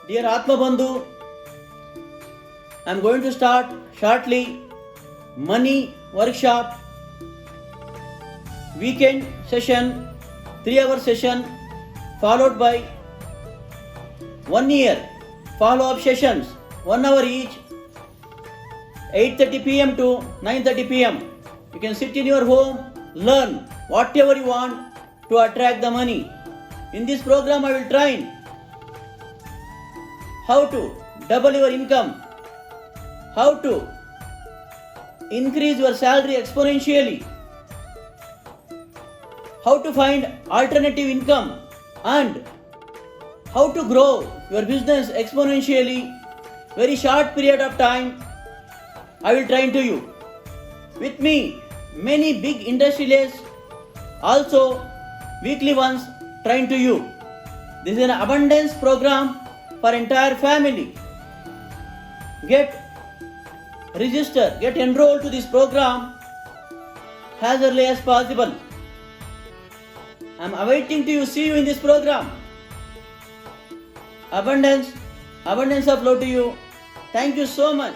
Dear Atma Bandhu, I am going to start shortly money workshop, weekend session, 3-hour session, followed by 1 year follow-up sessions, 1 hour each, 8:30 p.m. to 9:30 p.m. You can sit in your home, learn whatever you want to attract the money. In this program, I will train how to double your income, how to increase your salary exponentially, how to find alternative income, and how to grow your business exponentially. Very short period of time, I will train to you. With me, many big industrialists, also weekly ones, train to you. This is an abundance program for entire family. Get registered, get enrolled to this program as early as possible. I am awaiting to see you in this program. Abundance of love to you. Thank you so much.